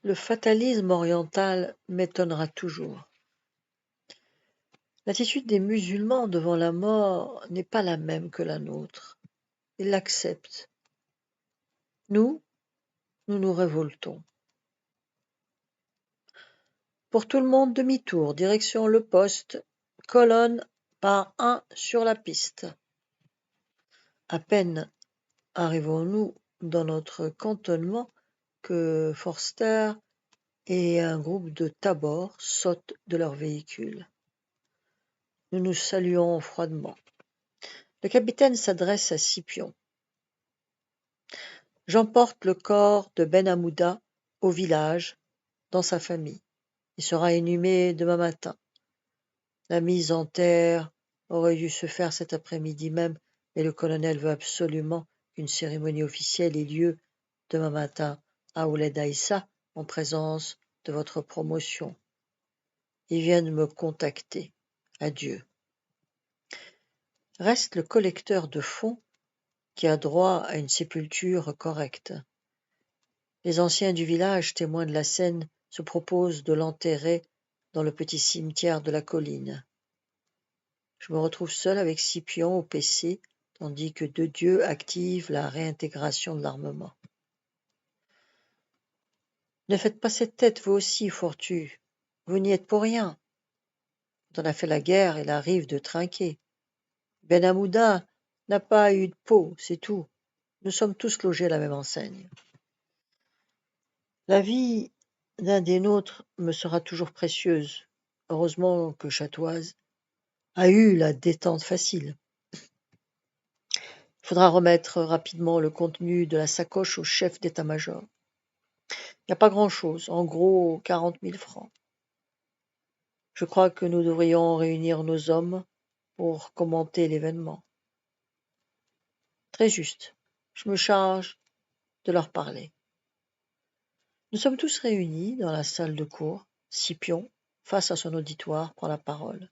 Le fatalisme oriental m'étonnera toujours. L'attitude des musulmans devant la mort n'est pas la même que la nôtre. Ils l'acceptent. Nous, nous nous révoltons. Pour tout le monde, demi-tour, direction le poste, colonne par un sur la piste. À peine arrivons-nous dans notre cantonnement que Forster et un groupe de Tabor sautent de leur véhicule. Nous nous saluons froidement. Le capitaine s'adresse à Scipion. J'emporte le corps de Ben Hamouda au village, dans sa famille. Il sera inhumé demain matin. La mise en terre aurait dû se faire cet après-midi même, mais le colonel veut absolument qu'une cérémonie officielle ait lieu demain matin à Ouled Aïssa en présence de votre promotion. Ils viennent me contacter. Adieu. Reste le collecteur de fonds qui a droit à une sépulture correcte. Les anciens du village, témoins de la scène, se proposent de l'enterrer dans le petit cimetière de la colline. Je me retrouve seul avec Scipion au PC, tandis que Dedieu active la réintégration de l'armement. Ne faites pas cette tête, vous aussi, Fortu. Vous n'y êtes pour rien. Quand on a fait la guerre, il arrive de trinquer. Ben Hamouda n'a pas eu de peau, c'est tout. Nous sommes tous logés à la même enseigne. La vie d'un des nôtres me sera toujours précieuse. Heureusement que Chatoise a eu la détente facile. Il faudra remettre rapidement le contenu de la sacoche au chef d'état-major. Il n'y a pas grand-chose, en gros 40 000 francs. Je crois que nous devrions réunir nos hommes pour commenter l'événement. Très juste, je me charge de leur parler. Nous sommes tous réunis dans la salle de cours. Scipion, face à son auditoire, prend la parole.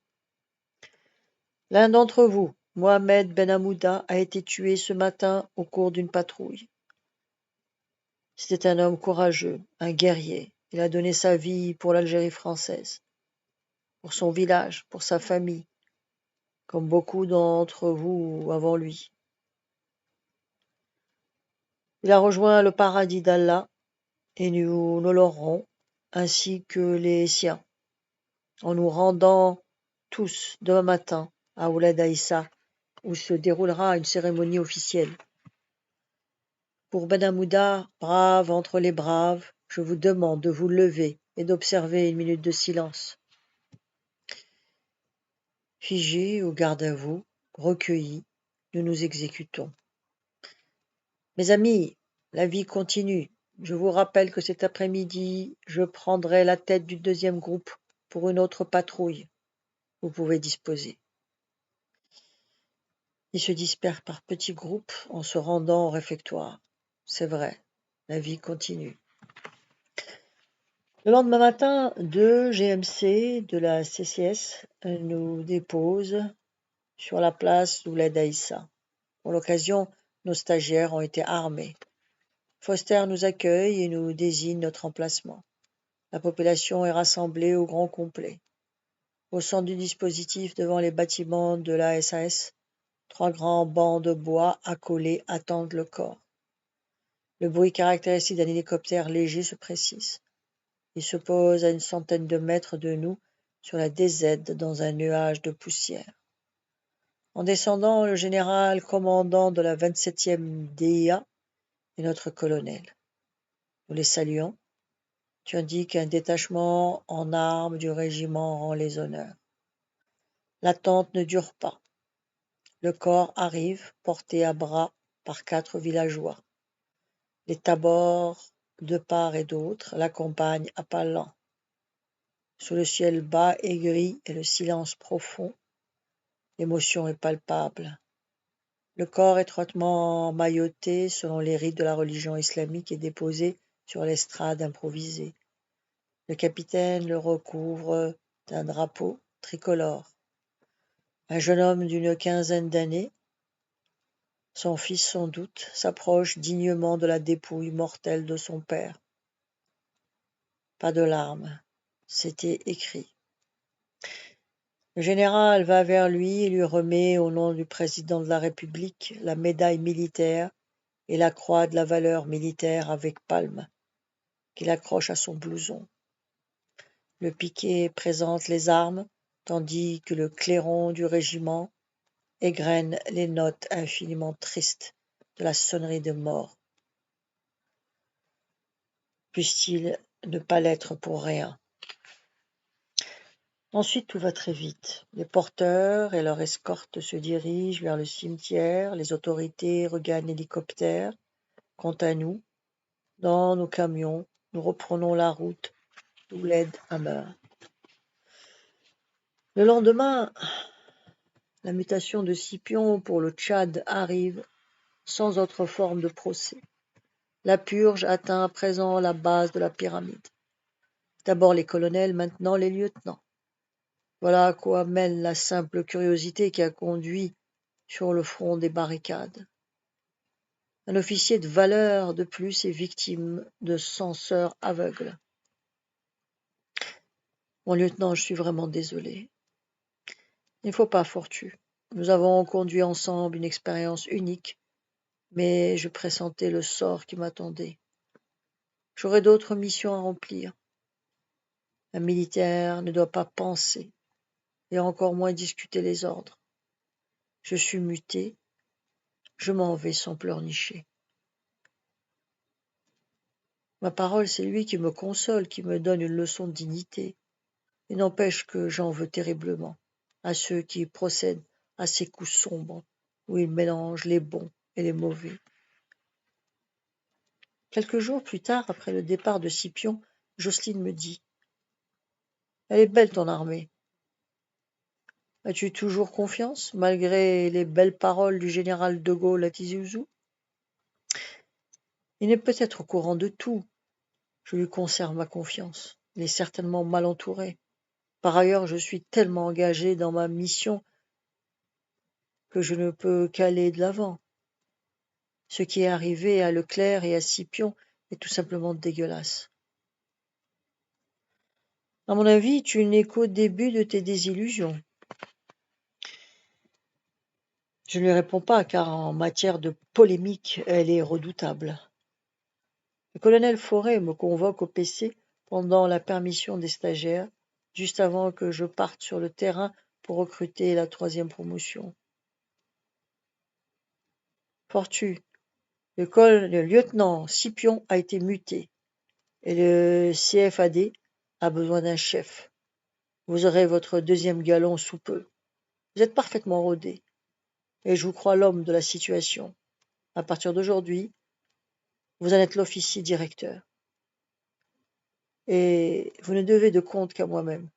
L'un d'entre vous, Mohamed Ben Hamouda, a été tué ce matin au cours d'une patrouille. C'était un homme courageux, un guerrier. Il a donné sa vie pour l'Algérie française, pour son village, pour sa famille, comme beaucoup d'entre vous avant lui. Il a rejoint le paradis d'Allah et nous l'honorerons, ainsi que les siens, en nous rendant tous demain matin à Ouled Aïssa, où se déroulera une cérémonie officielle. Pour Ben Hamouda, brave entre les braves, je vous demande de vous lever et d'observer une minute de silence. Figés au garde à vous, recueillis, nous nous exécutons. Mes amis, la vie continue. Je vous rappelle que cet après-midi, je prendrai la tête du deuxième groupe pour une autre patrouille. Vous pouvez disposer. Ils se dispersent par petits groupes en se rendant au réfectoire. C'est vrai, la vie continue. Le lendemain matin, deux GMC de la CCS nous déposent sur la place d'Ouled Aïssa. Pour l'occasion, nos stagiaires ont été armés. Foster nous accueille et nous désigne notre emplacement. La population est rassemblée au grand complet. Au centre du dispositif, devant les bâtiments de la SAS, 3 grands bancs de bois accolés attendent le corps. Le bruit caractéristique d'un hélicoptère léger se précise. Il se pose à une centaine de mètres de nous sur la DZ dans un nuage de poussière. En descendant, le général commandant de la 27e DIA et notre colonel. Nous les saluons. Tu indiques un détachement en armes du régiment rend les honneurs. L'attente ne dure pas. Le corps arrive, porté à bras par 4 villageois. Les tabors, de part et d'autre, l'accompagnent à pas lents. Sous le ciel bas et gris et le silence profond, l'émotion est palpable. Le corps étroitement mailloté selon les rites de la religion islamique est déposé sur l'estrade improvisée. Le capitaine le recouvre d'un drapeau tricolore. Un jeune homme d'une quinzaine d'années, son fils sans doute, s'approche dignement de la dépouille mortelle de son père. Pas de larmes. C'était écrit. Le général va vers lui et lui remet, au nom du président de la République, la médaille militaire et la croix de la valeur militaire avec palme, qu'il accroche à son blouson. Le piquet présente les armes, tandis que le clairon du régiment égrène les notes infiniment tristes de la sonnerie de mort. Puisse-t-il ne pas l'être pour rien. Ensuite, tout va très vite. Les porteurs et leur escorte se dirigent vers le cimetière, les autorités regagnent l'hélicoptère. Quant à nous, dans nos camions, nous reprenons la route d'Ouled Hammer. Le lendemain, la mutation de Scipion pour le Tchad arrive sans autre forme de procès. La purge atteint à présent la base de la pyramide. D'abord les colonels, maintenant les lieutenants. Voilà à quoi mène la simple curiosité qui a conduit sur le front des barricades. Un officier de valeur de plus est victime de censeurs aveugles. Mon lieutenant, je suis vraiment désolé. Il ne faut pas, Fortu. Nous avons conduit ensemble une expérience unique, mais je pressentais le sort qui m'attendait. J'aurais d'autres missions à remplir. Un militaire ne doit pas penser, et encore moins discuter les ordres. Je suis muté, je m'en vais sans pleurnicher. Ma parole, c'est lui qui me console, qui me donne une leçon de dignité. Il n'empêche que j'en veux terriblement à ceux qui procèdent à ces coups sombres, où ils mélangent les bons et les mauvais. Quelques jours plus tard, après le départ de Scipion, Jocelyne me dit « Elle est belle ton armée. As-tu toujours confiance, malgré les belles paroles du général de Gaulle à Tizi Ouzou ? Il n'est peut-être au courant de tout. Je lui conserve ma confiance. Il est certainement mal entouré. Par ailleurs, je suis tellement engagé dans ma mission que je ne peux qu'aller de l'avant. Ce qui est arrivé à Leclerc et à Scipion est tout simplement dégueulasse. À mon avis, tu n'es qu'au début de tes désillusions. » Je ne lui réponds pas, car en matière de polémique, elle est redoutable. Le colonel Fauré me convoque au PC pendant la permission des stagiaires, juste avant que je parte sur le terrain pour recruter la 3e promotion. Fortu, le lieutenant Scipion a été muté et le CFAD a besoin d'un chef. Vous aurez votre 2e galon sous peu. Vous êtes parfaitement rodé et je vous crois l'homme de la situation. À partir d'aujourd'hui, vous en êtes l'officier directeur. Et vous ne devez de compte qu'à moi-même.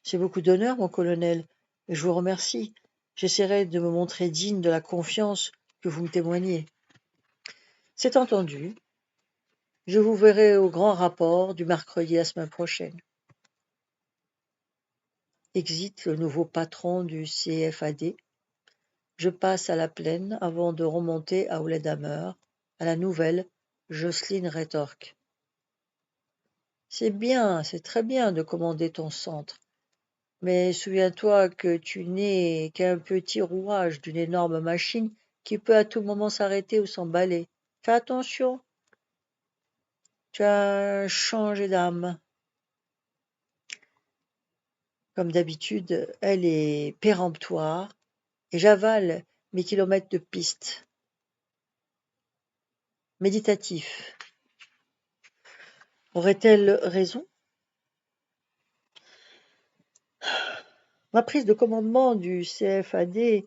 C'est beaucoup d'honneur, mon colonel, et je vous remercie. J'essaierai de me montrer digne de la confiance que vous me témoignez. C'est entendu. Je vous verrai au grand rapport du mercredi la semaine prochaine. Exit le nouveau patron du CFAD. Je passe à la plaine avant de remonter à Ouled Hammer, à la nouvelle Jocelyne rétorque. C'est bien, c'est très bien de commander ton centre. Mais souviens-toi que tu n'es qu'un petit rouage d'une énorme machine qui peut à tout moment s'arrêter ou s'emballer. Fais attention, tu as changé d'âme. Comme d'habitude, elle est péremptoire et j'avale mes kilomètres de piste. Méditatif. Aurait-elle raison? Ma prise de commandement du CFAD ne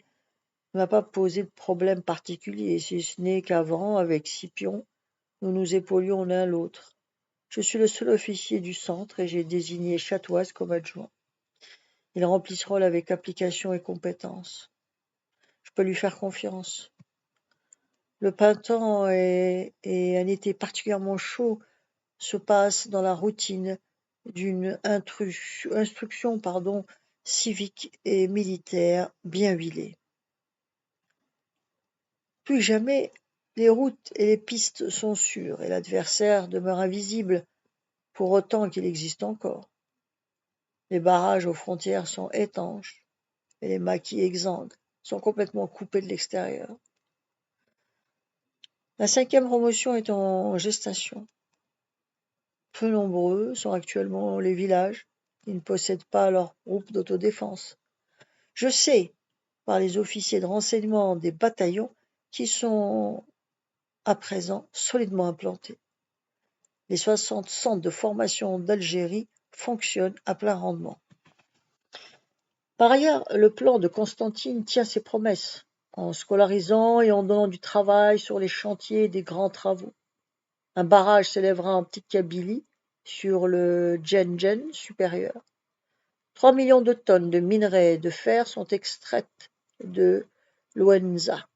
m'a pas posé de problème particulier, si ce n'est qu'avant, avec Scipion, nous nous épaulions l'un l'autre. Je suis le seul officier du centre et j'ai désigné Chatoise comme adjoint. Il remplit ce rôle avec application et compétence. Je peux lui faire confiance. Le printemps et un été particulièrement chaud se passent dans la routine d'une instruction civique et militaire bien huilée. Plus jamais, les routes et les pistes sont sûres et l'adversaire demeure invisible pour autant qu'il existe encore. Les barrages aux frontières sont étanches et les maquis exsangues sont complètement coupés de l'extérieur. La 5e promotion est en gestation. Peu nombreux sont actuellement les villages qui ne possèdent pas leur groupe d'autodéfense. Je sais, par les officiers de renseignement des bataillons, qui sont à présent solidement implantés. Les 60 centres de formation d'Algérie fonctionnent à plein rendement. Par ailleurs, le plan de Constantine tient ses promesses, en scolarisant et en donnant du travail sur les chantiers des grands travaux. Un barrage s'élèvera en Petite Kabylie, sur le Djenjen supérieur. 3 millions de tonnes de minerais de fer sont extraites de l'Ouenza.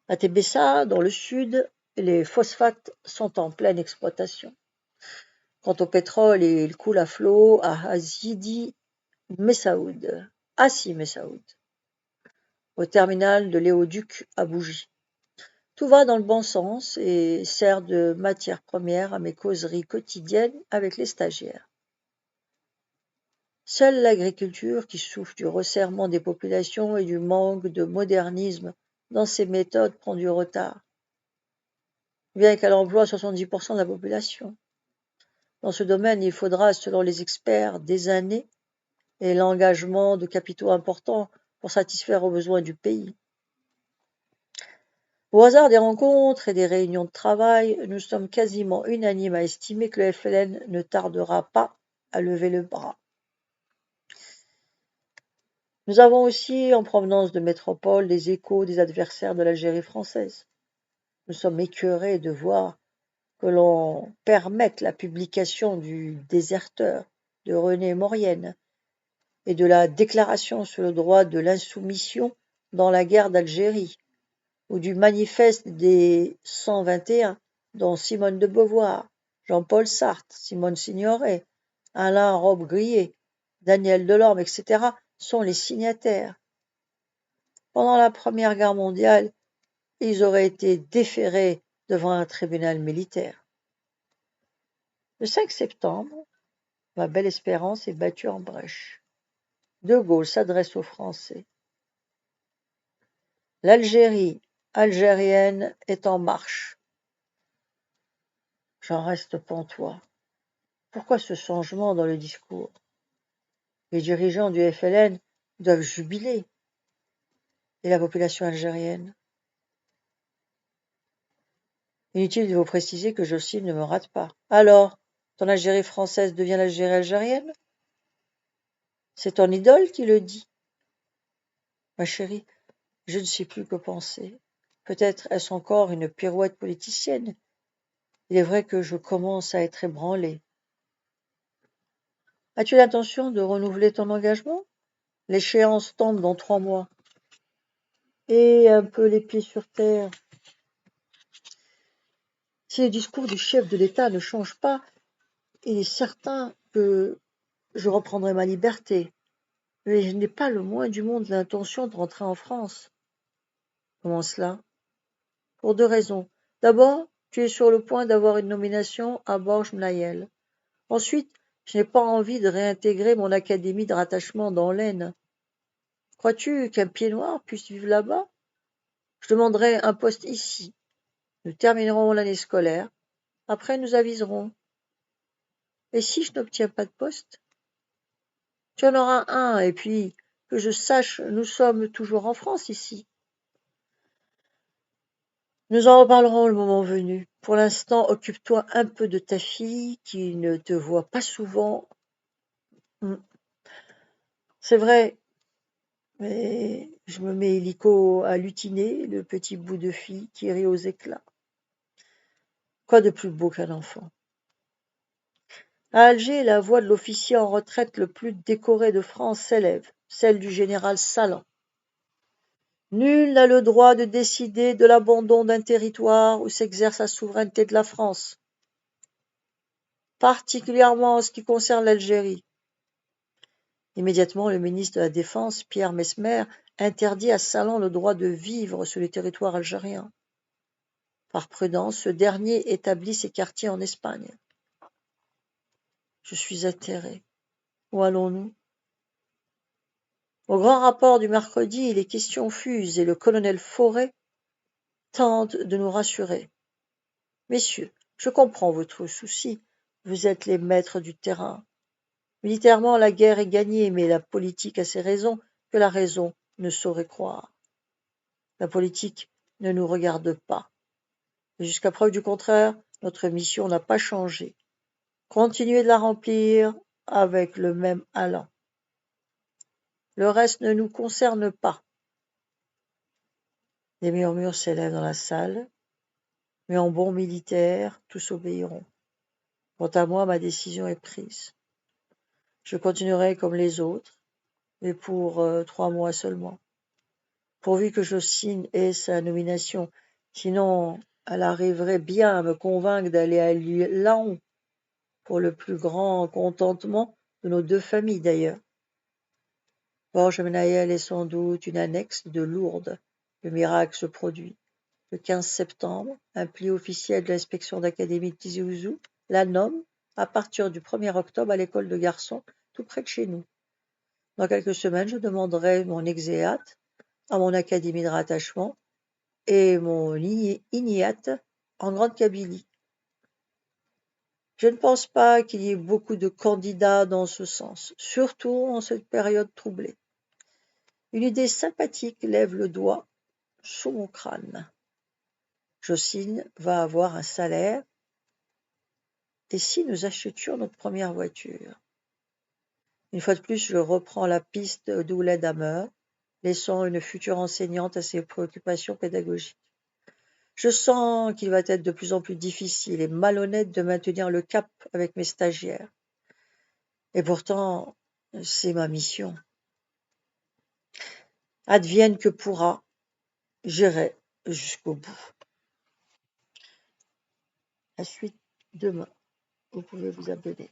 À Tébessa, dans le sud, les phosphates sont en pleine exploitation. Quant au pétrole, il coule à flot à Sidi Messaoud, au terminal de l'éoduc à Bougie. Tout va dans le bon sens et sert de matière première à mes causeries quotidiennes avec les stagiaires. Seule l'agriculture, qui souffre du resserrement des populations et du manque de modernisme dans ses méthodes, prend du retard, bien qu'elle emploie 70% de la population. Dans ce domaine, il faudra, selon les experts, des années et l'engagement de capitaux importants pour satisfaire aux besoins du pays. Au hasard des rencontres et des réunions de travail, nous sommes quasiment unanimes à estimer que le FLN ne tardera pas à lever le bras. Nous avons aussi, en provenance de métropole, des échos des adversaires de l'Algérie française. Nous sommes écœurés de voir que l'on permette la publication du Déserteur de René Maurienne et de la Déclaration sur le droit de l'insoumission dans la guerre d'Algérie, ou du Manifeste des 121 dont Simone de Beauvoir, Jean-Paul Sartre, Simone Signoret, Alain Robbe-Grillet, Daniel Delorme, etc. sont les signataires. Pendant la Première Guerre mondiale, ils auraient été déférés devant un tribunal militaire. Le 5 septembre, ma belle espérance est battue en brèche. De Gaulle s'adresse aux Français. L'Algérie algérienne est en marche. J'en reste pantois. Pourquoi ce changement dans le discours? Les dirigeants du FLN doivent jubiler. Et la population algérienne? Inutile de vous préciser que Jocelyne ne me rate pas. Alors, ton Algérie française devient l'Algérie algérienne? C'est ton idole qui le dit. Ma chérie, je ne sais plus que penser. Peut-être est-ce encore une pirouette politicienne. Il est vrai que je commence à être ébranlé. As-tu l'intention de renouveler ton engagement? L'échéance tombe dans 3 mois. Et un peu les pieds sur terre. Si le discours du chef de l'État ne change pas, il est certain que je reprendrai ma liberté. Mais je n'ai pas le moins du monde l'intention de rentrer en France. Comment cela? Pour 2 raisons. D'abord, tu es sur le point d'avoir une nomination à Borj-Mlayel. Ensuite, je n'ai pas envie de réintégrer mon académie de rattachement dans l'Aisne. Crois-tu qu'un pied noir puisse vivre là-bas? Je demanderai un poste ici. Nous terminerons l'année scolaire. Après, nous aviserons. Et si je n'obtiens pas de poste? Tu en auras un, et puis, que je sache, nous sommes toujours en France ici. Nous en reparlerons le moment venu. Pour l'instant, occupe-toi un peu de ta fille, qui ne te voit pas souvent. C'est vrai, mais je me mets illico à lutiner, le petit bout de fille qui rit aux éclats. Quoi de plus beau qu'un enfant? À Alger, la voix de l'officier en retraite le plus décoré de France s'élève, celle du général Salan. Nul n'a le droit de décider de l'abandon d'un territoire où s'exerce la souveraineté de la France, particulièrement en ce qui concerne l'Algérie. Immédiatement, le ministre de la Défense, Pierre Mesmer, interdit à Salan le droit de vivre sur le territoire algérien. Par prudence, ce dernier établit ses quartiers en Espagne. Je suis atterré. Où allons-nous? Au grand rapport du mercredi, les questions fusent et le colonel Forêt tente de nous rassurer. Messieurs, je comprends votre souci. Vous êtes les maîtres du terrain. Militairement, la guerre est gagnée, mais la politique a ses raisons que la raison ne saurait croire. La politique ne nous regarde pas. Et jusqu'à preuve du contraire, notre mission n'a pas changé. Continuez de la remplir avec le même allant. Le reste ne nous concerne pas. Des murmures s'élèvent dans la salle, mais en bon militaire, tous obéiront. Quant à moi, ma décision est prise. Je continuerai comme les autres, mais pour 3 mois seulement. Pourvu que Jocelyne ait sa nomination, sinon elle arriverait bien à me convaincre d'aller à Laon, pour le plus grand contentement de nos 2 familles d'ailleurs. Borges-Menaïel est sans doute une annexe de Lourdes. Le miracle se produit. Le 15 septembre, un pli officiel de l'inspection d'académie de Tizi Ouzou la nomme à partir du 1er octobre à l'école de garçons, tout près de chez nous. Dans quelques semaines, je demanderai mon exéat à mon académie de rattachement et mon INIAT en Grande Kabylie. Je ne pense pas qu'il y ait beaucoup de candidats dans ce sens, surtout en cette période troublée. Une idée sympathique lève le doigt sous mon crâne. Jocelyne va avoir un salaire. Et si nous achetions notre première voiture? Une fois de plus, je reprends la piste d'Ouled Hammer, laissant une future enseignante à ses préoccupations pédagogiques. Je sens qu'il va être de plus en plus difficile et malhonnête de maintenir le cap avec mes stagiaires. Et pourtant, c'est ma mission. Advienne que pourra, j'irai jusqu'au bout. La suite demain. Vous pouvez vous abonner.